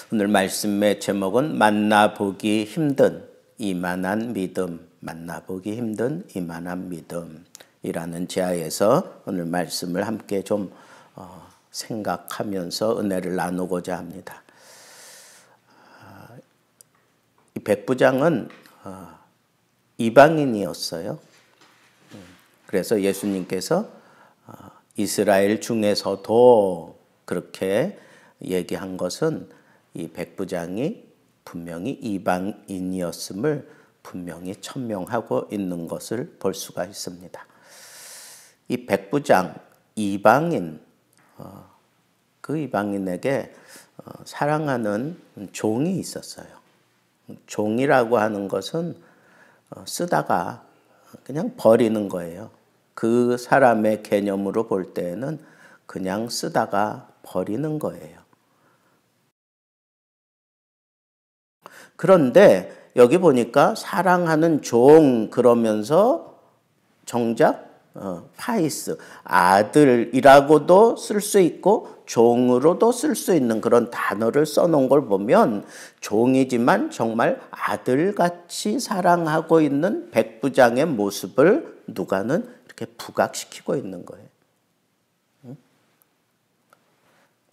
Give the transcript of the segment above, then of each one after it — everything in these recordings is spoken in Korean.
오늘 말씀의 제목은 만나보기 힘든 이만한 믿음, 만나보기 힘든 이만한 믿음이라는 제하에서 오늘 말씀을 함께 좀 생각하면서 은혜를 나누고자 합니다. 이 백부장은 이방인이었어요. 그래서 예수님께서 이스라엘 중에서도 그렇게 얘기한 것은 이 백부장이 분명히 이방인이었음을 분명히 천명하고 있는 것을 볼 수가 있습니다. 이 백부장, 이방인, 그 이방인에게 사랑하는 종이 있었어요. 종이라고 하는 것은 쓰다가 그냥 버리는 거예요. 그 사람의 개념으로 볼 때는 그냥 쓰다가 버리는 거예요. 그런데 여기 보니까 사랑하는 종 그러면서 정작 파이스, 아들이라고도 쓸 수 있고 종으로도 쓸 수 있는 그런 단어를 써놓은 걸 보면 종이지만 정말 아들같이 사랑하고 있는 백부장의 모습을 누가는 이렇게 부각시키고 있는 거예요.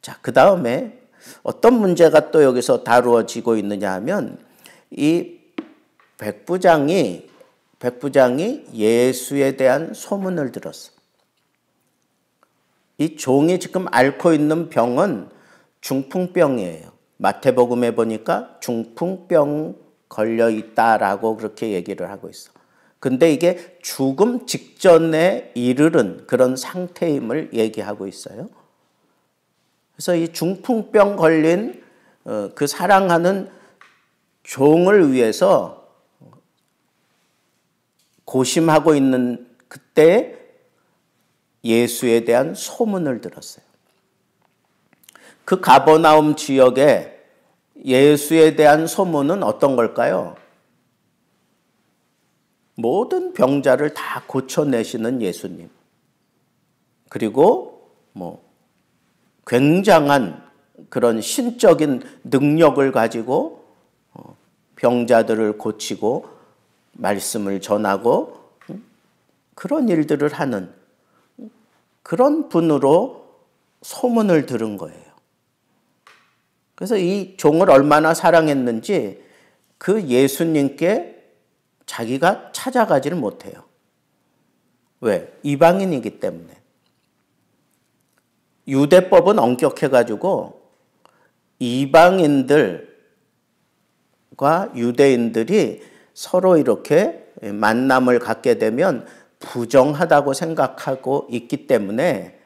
자, 그 다음에 어떤 문제가 또 여기서 다루어지고 있느냐 하면 이 백부장이 예수에 대한 소문을 들었어. 이 종이 지금 앓고 있는 병은 중풍병이에요. 마태복음에 보니까 중풍병 걸려 있다라고 그렇게 얘기를 하고 있어. 근데 이게 죽음 직전에 이르른 그런 상태임을 얘기하고 있어요. 그래서 이 중풍병 걸린 그 사랑하는 종을 위해서 고심하고 있는 그때 예수에 대한 소문을 들었어요. 그 가버나움 지역에 예수에 대한 소문은 어떤 걸까요? 모든 병자를 다 고쳐내시는 예수님. 그리고 굉장한 그런 신적인 능력을 가지고 병자들을 고치고 말씀을 전하고 그런 일들을 하는 그런 분으로 소문을 들은 거예요. 그래서 이 종을 얼마나 사랑했는지 그 예수님께 자기가 찾아가지를 못해요. 왜? 이방인이기 때문에. 유대법은 엄격해가지고 이방인들과 유대인들이 서로 이렇게 만남을 갖게 되면 부정하다고 생각하고 있기 때문에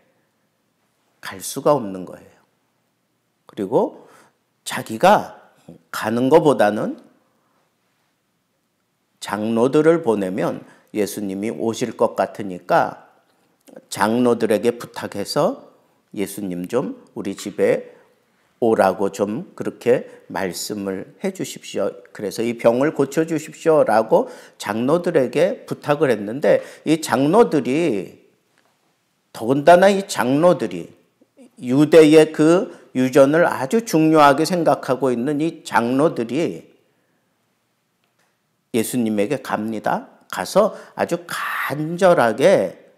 갈 수가 없는 거예요. 그리고 자기가 가는 것보다는 장로들을 보내면 예수님이 오실 것 같으니까 장로들에게 부탁해서 예수님 좀 우리 집에 오라고 좀 그렇게 말씀을 해 주십시오. 그래서 이 병을 고쳐 주십시오라고 장로들에게 부탁을 했는데 이 장로들이 더군다나 이 장로들이 유대의 그 유전을 아주 중요하게 생각하고 있는 이 장로들이 예수님에게 갑니다. 가서 아주 간절하게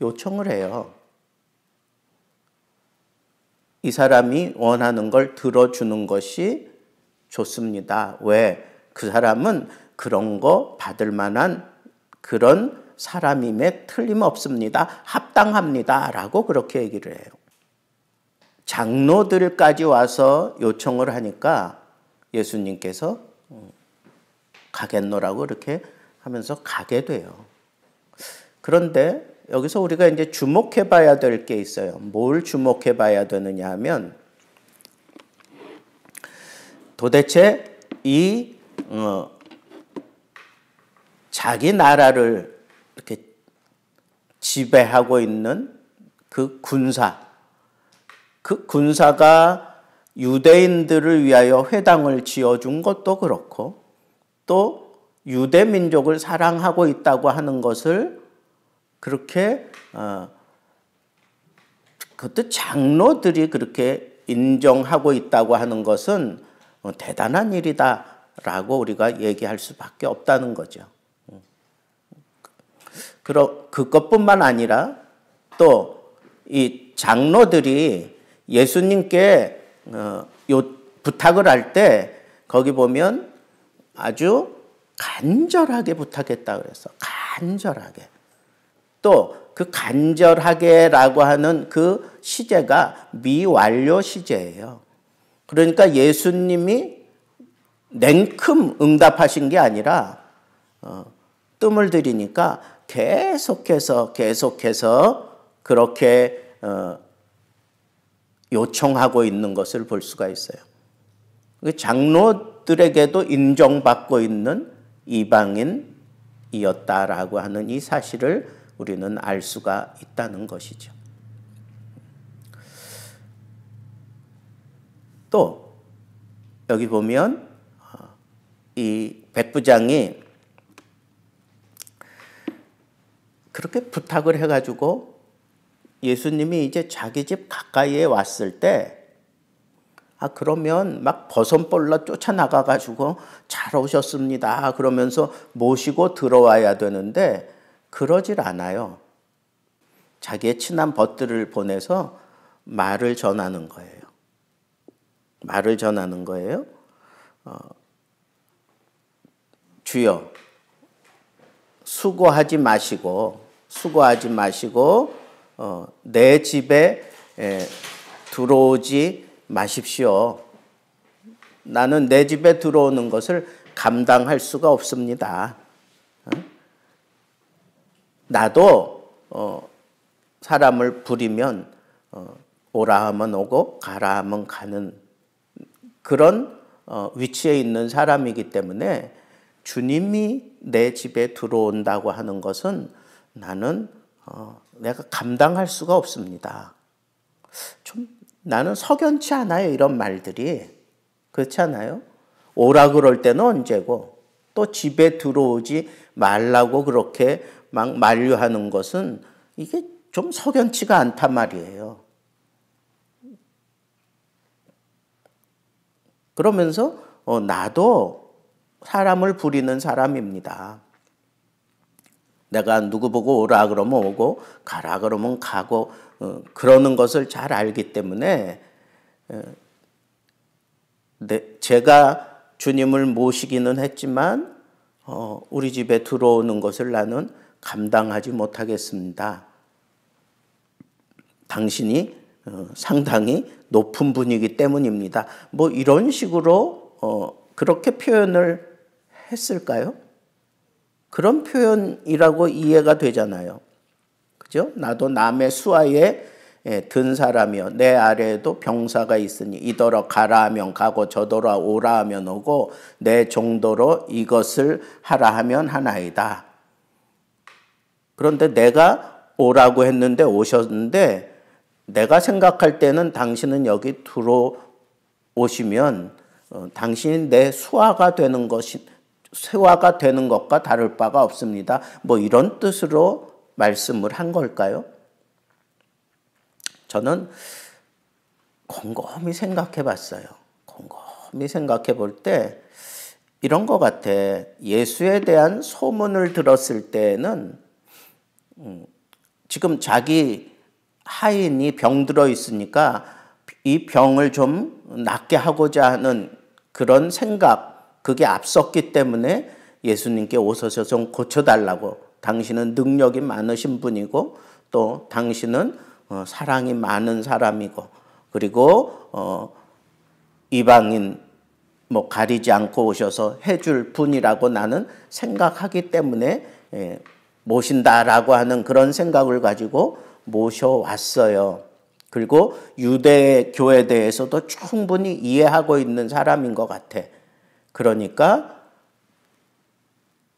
요청을 해요. 이 사람이 원하는 걸 들어주는 것이 좋습니다. 왜? 그 사람은 그런 거 받을 만한 그런 사람임에 틀림없습니다. 합당합니다. 라고 그렇게 얘기를 해요. 장로들까지 와서 요청을 하니까 예수님께서 가겠노라고 이렇게 하면서 가게 돼요. 그런데 여기서 우리가 이제 주목해 봐야 될 게 있어요. 뭘 주목해 봐야 되느냐 하면 도대체 이 자기 나라를 이렇게 지배하고 있는 그 군사가 유대인들을 위하여 회당을 지어준 것도 그렇고 또 유대 민족을 사랑하고 있다고 하는 것을 그렇게 그것도 장로들이 그렇게 인정하고 있다고 하는 것은 대단한 일이다라고 우리가 얘기할 수밖에 없다는 거죠. 그것뿐만 아니라 또 이 장로들이 예수님께 부탁을 할 때 거기 보면 아주 간절하게 부탁했다 그랬어. 간절하게. 또 그 간절하게라고 하는 그 시제가 미완료 시제예요. 그러니까 예수님이 냉큼 응답하신 게 아니라 뜸을 들이니까 계속해서 그렇게 요청하고 있는 것을 볼 수가 있어요. 장로들에게도 인정받고 있는 이방인이었다라고 하는 이 사실을 우리는 알 수가 있다는 것이죠. 또 여기 보면 이 백부장이 그렇게 부탁을 해가지고 예수님이 이제 자기 집 가까이에 왔을 때 그러면 막 버선벌라 쫓아나가가지고 잘 오셨습니다 그러면서 모시고 들어와야 되는데 그러질 않아요. 자기의 친한 벗들을 보내서 말을 전하는 거예요. 말을 전하는 거예요. 주여 수고하지 마시고 내 집에 들어오지 마십시오. 나는 내 집에 들어오는 것을 감당할 수가 없습니다. 나도 사람을 부리면 오라 하면 오고 가라 하면 가는 그런 위치에 있는 사람이기 때문에 주님이 내 집에 들어온다고 하는 것은 나는 내가 감당할 수가 없습니다. 좀 나는 석연치 않아요. 이런 말들이. 그렇지 않아요? 오라 그럴 때는 언제고 또 집에 들어오지 말라고 그렇게 막 만류하는 것은 이게 좀 석연치가 않단 말이에요. 그러면서 나도 사람을 부리는 사람입니다. 내가 누구 보고 오라 그러면 오고 가라 그러면 가고 그러는 것을 잘 알기 때문에 제가 주님을 모시기는 했지만 우리 집에 들어오는 것을 나는 감당하지 못하겠습니다. 당신이 상당히 높은 분이기 때문입니다. 뭐 이런 식으로 그렇게 표현을 했을까요? 그런 표현이라고 이해가 되잖아요. 그죠? 나도 남의 수하에 든 사람이요. 내 아래에도 병사가 있으니 이더러 가라 하면 가고 저더러 오라 하면 오고 내 정도로 이것을 하라 하면 하나이다. 그런데 내가 오라고 했는데 오셨는데 내가 생각할 때는 당신은 여기 들어오시면 당신이 내 수하가 되는 것과 다를 바가 없습니다. 뭐 이런 뜻으로 말씀을 한 걸까요? 저는 곰곰이 생각해 봤어요. 곰곰이 생각해 볼 때 이런 것 같아. 예수에 대한 소문을 들었을 때는 지금 자기 하인이 병들어 있으니까 이 병을 좀 낫게 하고자 하는 그런 생각, 그게 앞섰기 때문에 예수님께 오셔서 좀 고쳐달라고. 당신은 능력이 많으신 분이고 또 당신은 사랑이 많은 사람이고 그리고 이방인 뭐 가리지 않고 오셔서 해줄 분이라고 나는 생각하기 때문에 모신다라고 하는 그런 생각을 가지고 모셔왔어요. 그리고 유대 교회에 대해서도 충분히 이해하고 있는 사람인 것 같아. 그러니까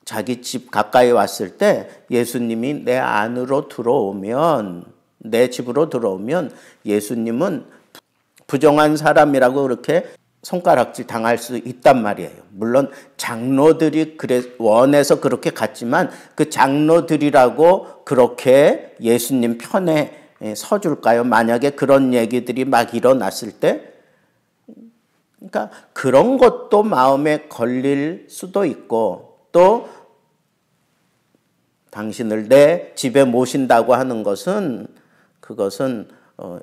자기 집 가까이 왔을 때 예수님이 내 안으로 들어오면, 내 집으로 들어오면 예수님은 부정한 사람이라고 그렇게 손가락질 당할 수 있단 말이에요. 물론 장로들이 원해서 그렇게 갔지만 그 장로들이라고 그렇게 예수님 편에 서줄까요? 만약에 그런 얘기들이 막 일어났을 때 그러니까 그런 것도 마음에 걸릴 수도 있고, 또 당신을 내 집에 모신다고 하는 것은 그것은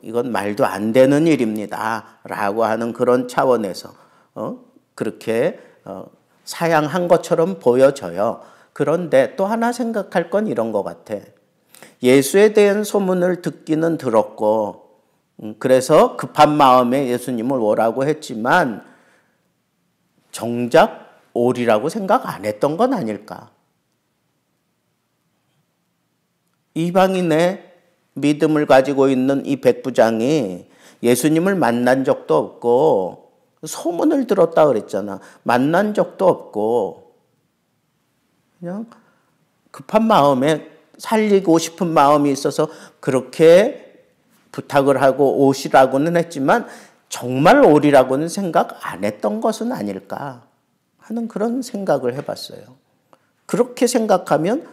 이건 말도 안 되는 일입니다 라고 하는 그런 차원에서 그렇게 사양한 것처럼 보여져요. 그런데 또 하나 생각할 건 이런 것 같아. 예수에 대한 소문을 듣기는 들었고, 그래서 급한 마음에 예수님을 오라고 했지만 정작 오리라고 생각 안 했던 건 아닐까. 이방인의 믿음을 가지고 있는 이 백부장이 예수님을 만난 적도 없고 소문을 들었다 그랬잖아. 만난 적도 없고 그냥 급한 마음에 살리고 싶은 마음이 있어서 그렇게 부탁을 하고 오시라고는 했지만 정말 오리라고는 생각 안 했던 것은 아닐까 하는 그런 생각을 해봤어요. 그렇게 생각하면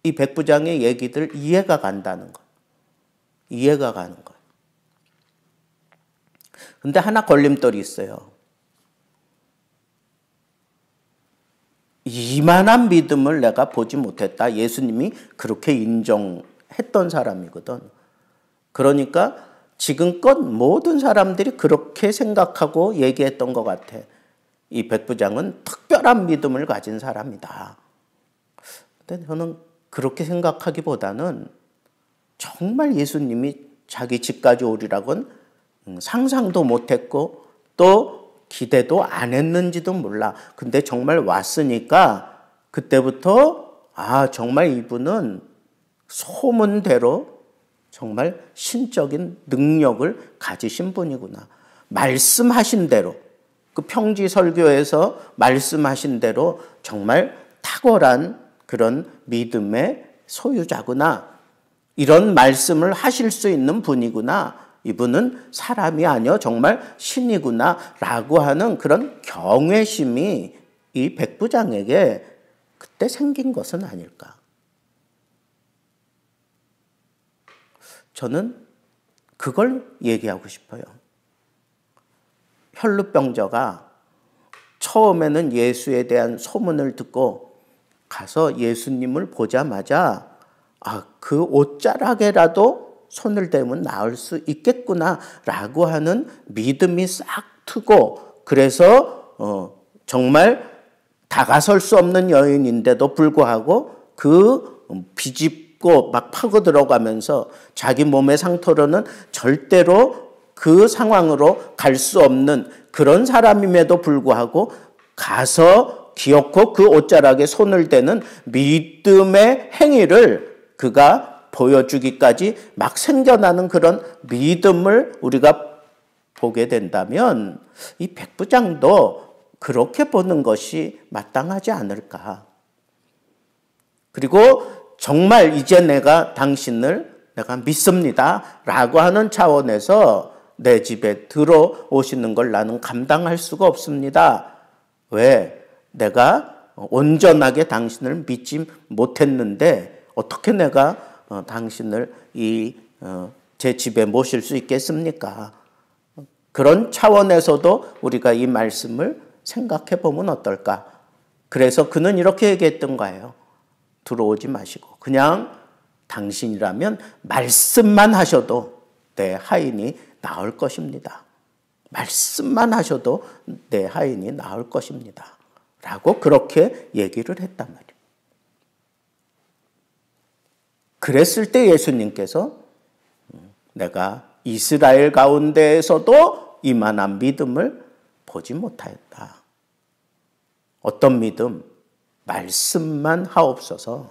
이 백부장의 얘기들 이해가 간다는 거. 이해가 가는 거예요. 근데 하나 걸림돌이 있어요. 이만한 믿음을 내가 보지 못했다. 예수님이 그렇게 인정했던 사람이거든. 그러니까 지금껏 모든 사람들이 그렇게 생각하고 얘기했던 것 같아. 이 백부장은 특별한 믿음을 가진 사람이다. 근데 저는 그렇게 생각하기보다는 정말 예수님이 자기 집까지 오리라고는 상상도 못했고 또 기대도 안 했는지도 몰라. 근데 정말 왔으니까 그때부터 정말 이분은 소문대로 정말 신적인 능력을 가지신 분이구나. 말씀하신 대로, 그 평지 설교에서 말씀하신 대로 정말 탁월한 그런 믿음의 소유자구나. 이런 말씀을 하실 수 있는 분이구나. 이분은 사람이 아니요 정말 신이구나 라고 하는 그런 경외심이 이 백부장에게 그때 생긴 것은 아닐까. 저는 그걸 얘기하고 싶어요. 혈루병자가 처음에는 예수에 대한 소문을 듣고 가서 예수님을 보자마자 그 옷자락에라도 손을 대면 나을 수 있겠구나라고 하는 믿음이 싹 트고, 그래서 정말 다가설 수 없는 여인인데도 불구하고 그 비집고 막 파고 들어가면서 자기 몸의 상태로는 절대로 그 상황으로 갈 수 없는 그런 사람임에도 불구하고 가서 기어코 그 옷자락에 손을 대는 믿음의 행위를 그가 보여주기까지 막 생겨나는 그런 믿음을 우리가 보게 된다면 이 백부장도 그렇게 보는 것이 마땅하지 않을까. 그리고 정말 이제 내가 당신을 내가 믿습니다 라고 하는 차원에서 내 집에 들어오시는 걸 나는 감당할 수가 없습니다. 왜? 내가 온전하게 당신을 믿지 못했는데 어떻게 내가 당신을 제 집에 모실 수 있겠습니까? 그런 차원에서도 우리가 이 말씀을 생각해 보면 어떨까? 그래서 그는 이렇게 얘기했던 거예요. 들어오지 마시고 그냥 당신이라면 말씀만 하셔도 내 하인이 나을 것입니다. 말씀만 하셔도 내 하인이 나을 것입니다. 라고 그렇게 얘기를 했단 말이에요. 그랬을 때 예수님께서 내가 이스라엘 가운데에서도 이만한 믿음을 보지 못하였다. 어떤 믿음? 말씀만 하옵소서.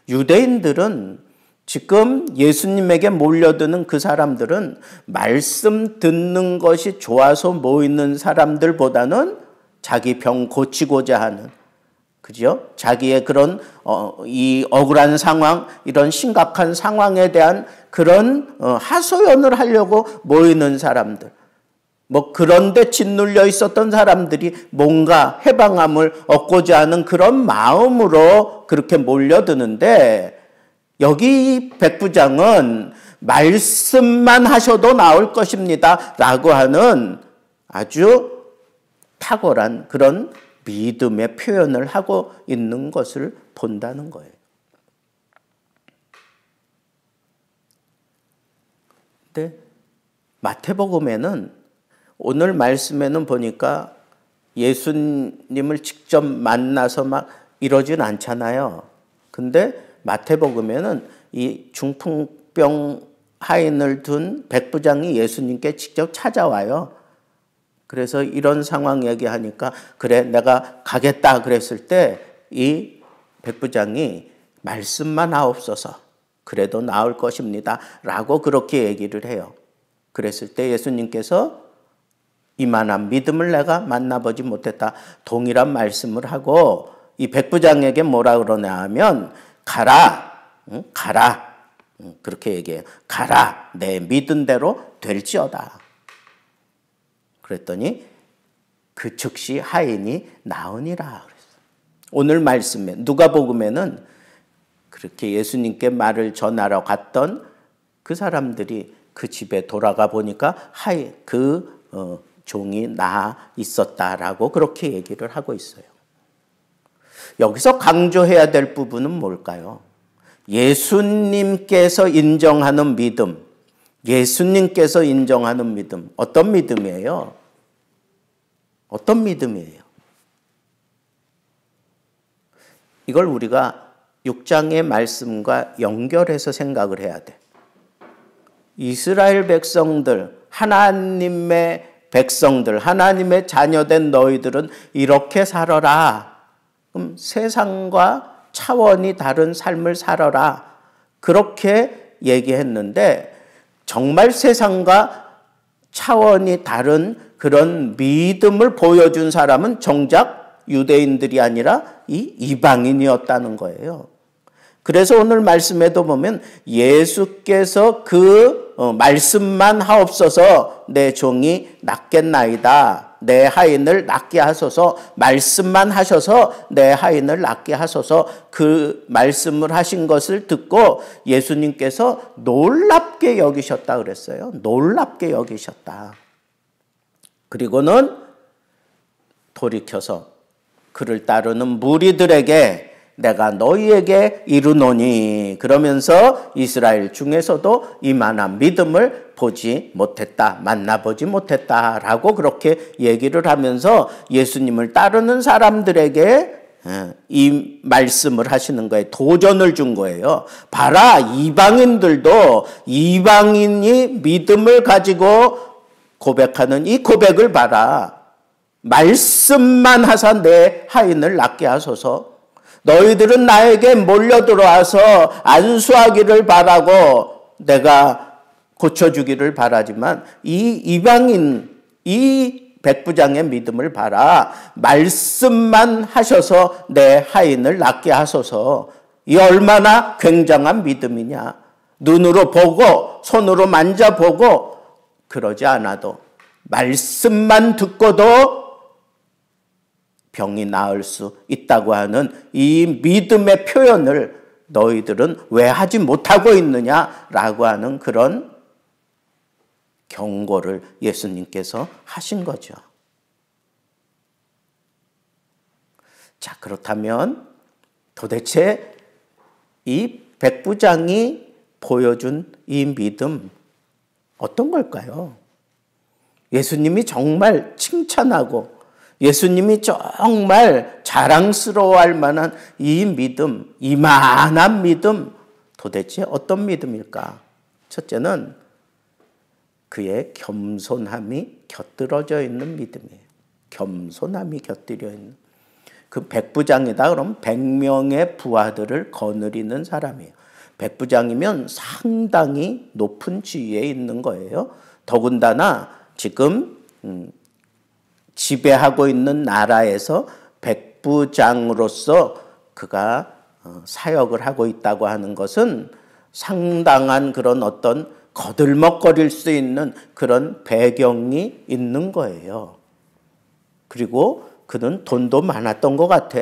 유대인들은 지금 예수님에게 몰려드는 그 사람들은 말씀 듣는 것이 좋아서 모이는 사람들보다는 자기 병 고치고자 하는, 그죠? 자기의 그런 이 억울한 상황, 이런 심각한 상황에 대한 그런 하소연을 하려고 모이는 사람들. 그런데 짓눌려 있었던 사람들이 뭔가 해방함을 얻고자 하는 그런 마음으로 그렇게 몰려드는데, 여기 백부장은 말씀만 하셔도 나올 것입니다 라고 하는 아주 탁월한 그런 믿음의 표현을 하고 있는 것을 본다는 거예요. 근데 마태복음에는 오늘 말씀에는 보니까 예수님을 직접 만나서 막 이러진 않잖아요. 근데 마태복음에는 이 중풍병 하인을 둔 백부장이 예수님께 직접 찾아와요. 그래서 이런 상황 얘기하니까 그래 내가 가겠다 그랬을 때 이 백부장이 말씀만 하옵소서 그래도 나을 것입니다 라고 그렇게 얘기를 해요. 그랬을 때 예수님께서 이만한 믿음을 내가 만나보지 못했다. 동일한 말씀을 하고 이 백부장에게 뭐라 그러냐 하면 가라. 가라. 그렇게 얘기해요. 가라. 내 믿은 대로 될지어다. 그랬더니 그 즉시 하인이 나으니라 그랬어요. 오늘 말씀에 누가복음에는 그렇게 예수님께 말을 전하러 갔던 그 사람들이 그 집에 돌아가 보니까 종이 나아 있었다라고 그렇게 얘기를 하고 있어요. 여기서 강조해야 될 부분은 뭘까요? 예수님께서 인정하는 믿음, 예수님께서 인정하는 믿음, 어떤 믿음이에요? 어떤 믿음이에요? 이걸 우리가 6장의 말씀과 연결해서 생각을 해야 돼. 이스라엘 백성들, 하나님의 백성들, 하나님의 자녀된 너희들은 이렇게 살아라. 그럼 세상과 차원이 다른 삶을 살아라. 그렇게 얘기했는데 정말 세상과 차원이 다른 그런 믿음을 보여준 사람은 정작 유대인들이 아니라 이 이방인이었다는 거예요. 그래서 오늘 말씀에도 보면 예수께서 그 말씀만 하옵소서 내 종이 낫겠나이다. 내 하인을 낫게 하소서. 말씀만 하셔서 내 하인을 낫게 하소서. 그 말씀을 하신 것을 듣고 예수님께서 놀랍게 여기셨다 그랬어요. 놀랍게 여기셨다. 그리고는 돌이켜서 그를 따르는 무리들에게 내가 너희에게 이르노니 그러면서 이스라엘 중에서도 이만한 믿음을 보지 못했다. 만나보지 못했다라고 그렇게 얘기를 하면서 예수님을 따르는 사람들에게 이 말씀을 하시는 거예요. 도전을 준 거예요. 봐라 이방인들도 이방인이 믿음을 가지고 고백하는 이 고백을 봐라. 말씀만 하사 내 하인을 낫게 하소서. 너희들은 나에게 몰려들어와서 안수하기를 바라고 내가 고쳐주기를 바라지만 이 이방인, 이 백부장의 믿음을 봐라. 말씀만 하셔서 내 하인을 낫게 하소서. 이 얼마나 굉장한 믿음이냐. 눈으로 보고 손으로 만져보고 그러지 않아도 말씀만 듣고도 병이 나을 수 있다고 하는 이 믿음의 표현을 너희들은 왜 하지 못하고 있느냐라고 하는 그런 경고를 예수님께서 하신 거죠. 자, 그렇다면 도대체 이 백부장이 보여준 이 믿음 어떤 걸까요? 예수님이 정말 칭찬하고 예수님이 정말 자랑스러워할 만한 이 믿음, 이만한 믿음, 도대체 어떤 믿음일까? 첫째는 그의 겸손함이 곁들여져 있는 믿음이에요. 겸손함이 곁들여 있는. 그 백부장이다 그러면 100명의 부하들을 거느리는 사람이에요. 백부장이면 상당히 높은 지위에 있는 거예요. 더군다나 지금 지배하고 있는 나라에서 백부장으로서 그가 사역을 하고 있다고 하는 것은 상당한 그런 어떤 거들먹거릴 수 있는 그런 배경이 있는 거예요. 그리고 그는 돈도 많았던 것 같아.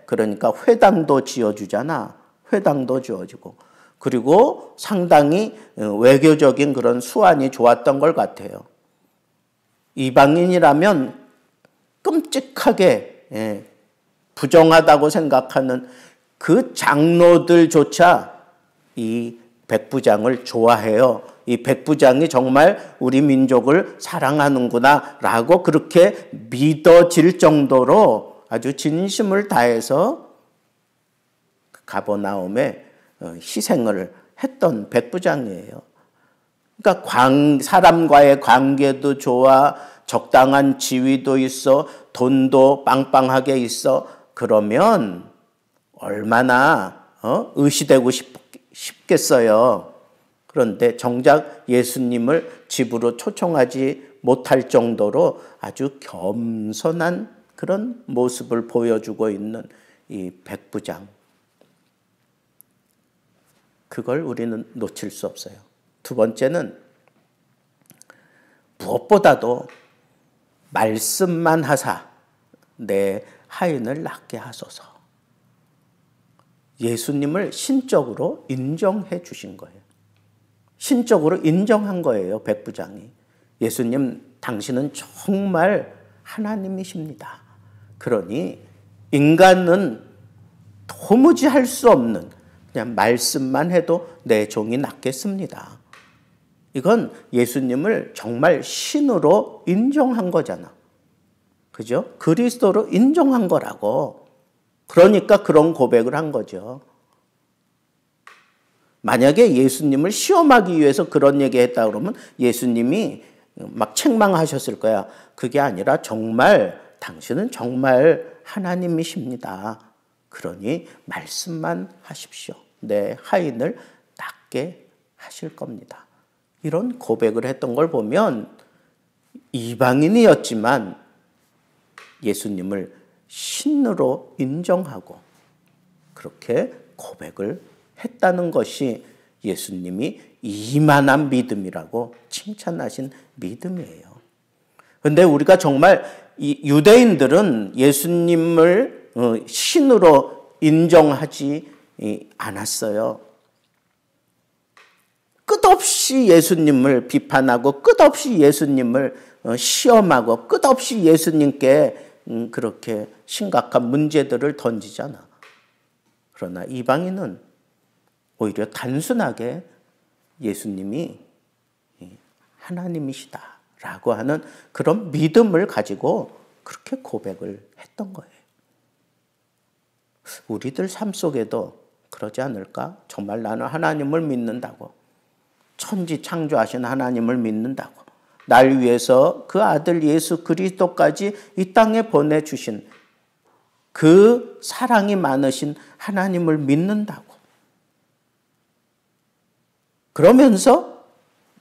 그러니까 회당도 지어주잖아. 회당도 지어주고. 그리고 상당히 외교적인 그런 수완이 좋았던 것 같아요. 이방인이라면 끔찍하게 부정하다고 생각하는 그 장로들조차 이 백부장을 좋아해요. 이 백부장이 정말 우리 민족을 사랑하는구나 라고 그렇게 믿어질 정도로 아주 진심을 다해서 가버나움에 희생을 했던 백부장이에요. 그러니까 사람과의 관계도 좋아, 적당한 지위도 있어, 돈도 빵빵하게 있어. 그러면 얼마나 의시되고 싶겠어요. 그런데 정작 예수님을 집으로 초청하지 못할 정도로 아주 겸손한 그런 모습을 보여주고 있는 이 백부장. 그걸 우리는 놓칠 수 없어요. 두 번째는 무엇보다도 말씀만 하사 내 하인을 낫게 하소서. 예수님을 신적으로 인정해 주신 거예요. 신적으로 인정한 거예요, 백부장이. 예수님, 당신은 정말 하나님이십니다. 그러니 인간은 도무지 할 수 없는 그냥 말씀만 해도 내 종이 낫겠습니다. 이건 예수님을 정말 신으로 인정한 거잖아. 그죠? 그리스도로 인정한 거라고. 그러니까 그런 고백을 한 거죠. 만약에 예수님을 시험하기 위해서 그런 얘기했다 그러면 예수님이 막 책망하셨을 거야. 그게 아니라 정말 당신은 정말 하나님이십니다. 그러니 말씀만 하십시오. 내 하인을 낫게 하실 겁니다. 이런 고백을 했던 걸 보면 이방인이었지만 예수님을 신으로 인정하고 그렇게 고백을 했다는 것이 예수님이 이만한 믿음이라고 칭찬하신 믿음이에요. 그런데 우리가 정말 이 유대인들은 예수님을 신으로 인정하지 않았어요. 끝없이 예수님을 비판하고 끝없이 예수님을 시험하고 끝없이 예수님께 그렇게 심각한 문제들을 던지잖아. 그러나 이방인은 오히려 단순하게 예수님이 하나님이시다라고 하는 그런 믿음을 가지고 그렇게 고백을 했던 거예요. 우리들 삶 속에도 그러지 않을까? 정말 나는 하나님을 믿는다고. 천지 창조하신 하나님을 믿는다고. 날 위해서 그 아들 예수 그리스도까지 이 땅에 보내주신 그 사랑이 많으신 하나님을 믿는다고. 그러면서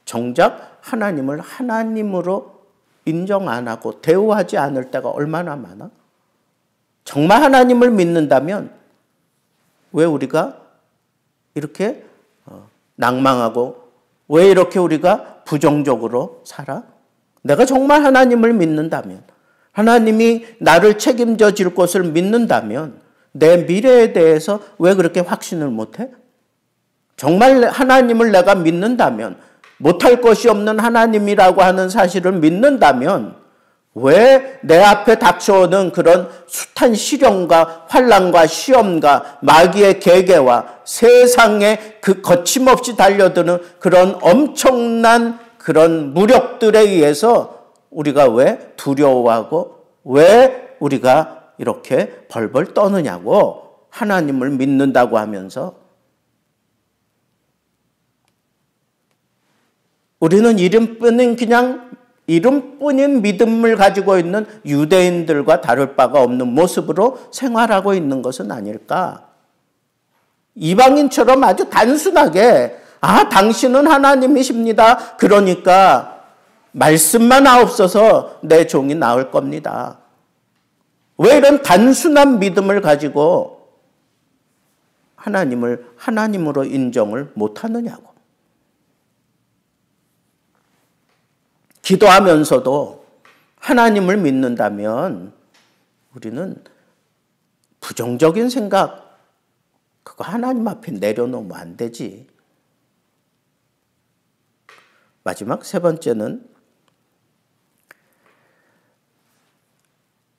정작 하나님을 하나님으로 인정 안 하고 대우하지 않을 때가 얼마나 많아? 정말 하나님을 믿는다면 왜 우리가 이렇게 낭망하고 왜 이렇게 우리가 부정적으로 살아? 내가 정말 하나님을 믿는다면, 하나님이 나를 책임져 줄 것을 믿는다면 내 미래에 대해서 왜 그렇게 확신을 못해? 정말 하나님을 내가 믿는다면, 못할 것이 없는 하나님이라고 하는 사실을 믿는다면 왜 내 앞에 닥쳐오는 그런 숱한 시련과 환난과 시험과 마귀의 계계와 세상에 그 거침없이 달려드는 그런 엄청난 그런 무력들에 의해서 우리가 왜 두려워하고 왜 우리가 이렇게 벌벌 떠느냐고. 하나님을 믿는다고 하면서 우리는 이름뿐인 믿음을 가지고 있는 유대인들과 다를 바가 없는 모습으로 생활하고 있는 것은 아닐까? 이방인처럼 아주 단순하게 당신은 하나님이십니다. 그러니까 말씀만 하옵소서 내 종이 나을 겁니다. 왜 이런 단순한 믿음을 가지고 하나님을 하나님으로 인정을 못하느냐고. 기도하면서도 하나님을 믿는다면 우리는 부정적인 생각, 그거 하나님 앞에 내려놓으면 안 되지. 마지막 세 번째는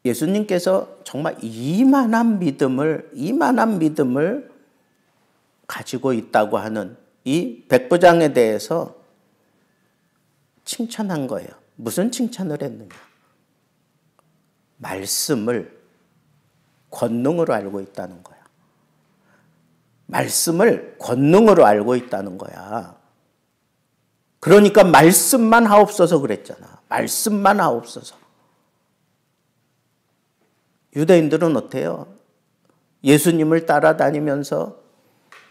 예수님께서 정말 이만한 믿음을 가지고 있다고 하는 이 백부장에 대해서 칭찬한 거예요. 무슨 칭찬을 했느냐? 말씀을 권능으로 알고 있다는 거야. 말씀을 권능으로 알고 있다는 거야. 그러니까 말씀만 하옵소서 그랬잖아. 말씀만 하옵소서. 유대인들은 어때요? 예수님을 따라다니면서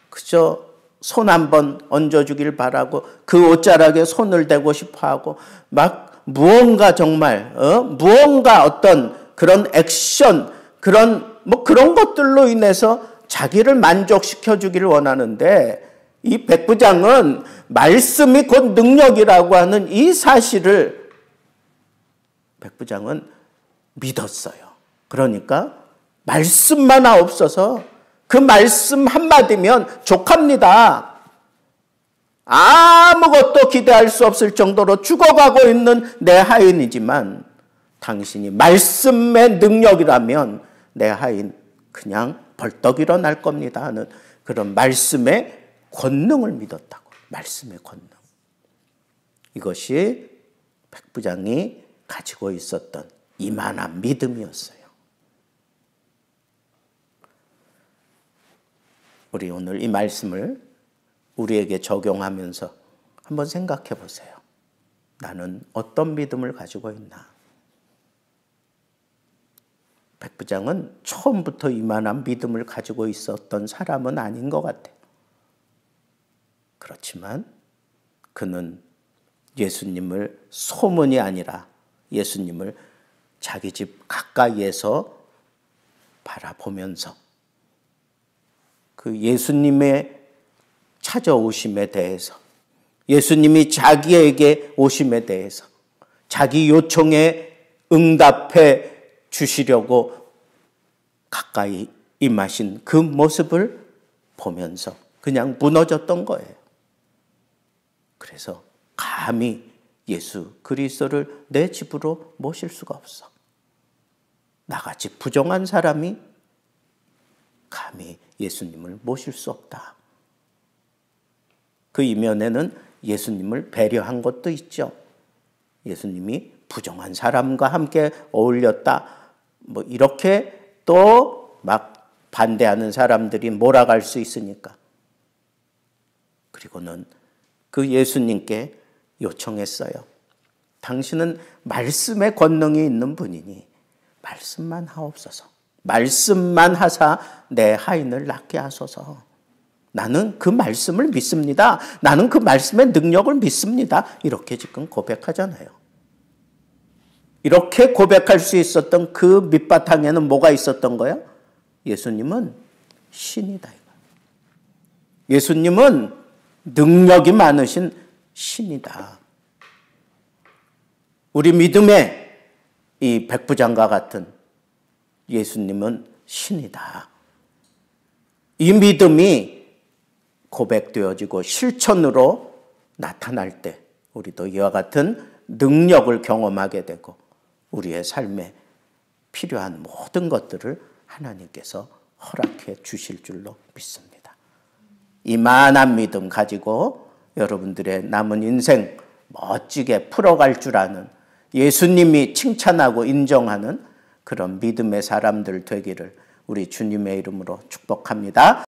그저 손 한번 얹어주길 바라고 그 옷자락에 손을 대고 싶어하고 막 무언가 정말 무언가 어떤 그런 액션 그런 것들로 인해서 자기를 만족시켜 주기를 원하는데 이 백부장은 말씀이 곧 능력이라고 하는 이 사실을 백부장은 믿었어요. 그러니까 말씀만 하옵소서. 그 말씀 한마디면 족합니다. 아무것도 기대할 수 없을 정도로 죽어가고 있는 내 하인이지만 당신이 말씀의 능력이라면 내 하인 그냥 벌떡 일어날 겁니다 하는 그런 말씀의 권능을 믿었다고. 말씀의 권능. 이것이 백부장이 가지고 있었던 이만한 믿음이었어요. 우리 오늘 이 말씀을 우리에게 적용하면서 한번 생각해 보세요. 나는 어떤 믿음을 가지고 있나? 백부장은 처음부터 이만한 믿음을 가지고 있었던 사람은 아닌 것 같아요. 그렇지만 그는 예수님을 소문이 아니라 예수님을 자기 집 가까이에서 바라보면서 그 예수님의 찾아오심에 대해서 예수님이 자기에게 오심에 대해서 자기 요청에 응답해 주시려고 가까이 임하신 그 모습을 보면서 그냥 무너졌던 거예요. 그래서 감히 예수 그리스도를 내 집으로 모실 수가 없어. 나같이 부정한 사람이 감히 예수님을 모실 수 없다. 그 이면에는 예수님을 배려한 것도 있죠. 예수님이 부정한 사람과 함께 어울렸다. 이렇게 또 막 반대하는 사람들이 몰아갈 수 있으니까. 그리고는 그 예수님께 요청했어요. 당신은 말씀의 권능이 있는 분이니 말씀만 하옵소서. 말씀만 하사 내 하인을 낫게 하소서. 나는 그 말씀을 믿습니다. 나는 그 말씀의 능력을 믿습니다. 이렇게 지금 고백하잖아요. 이렇게 고백할 수 있었던 그 밑바탕에는 뭐가 있었던 거예요? 예수님은 신이다. 예수님은 능력이 많으신 신이다. 우리 믿음의 이 백부장과 같은 예수님은 신이다. 이 믿음이 고백되어지고 실천으로 나타날 때 우리도 이와 같은 능력을 경험하게 되고 우리의 삶에 필요한 모든 것들을 하나님께서 허락해 주실 줄로 믿습니다. 이만한 믿음 가지고 여러분들의 남은 인생 멋지게 풀어갈 줄 아는 예수님이 칭찬하고 인정하는 그런 믿음의 사람들 되기를 우리 주님의 이름으로 축복합니다.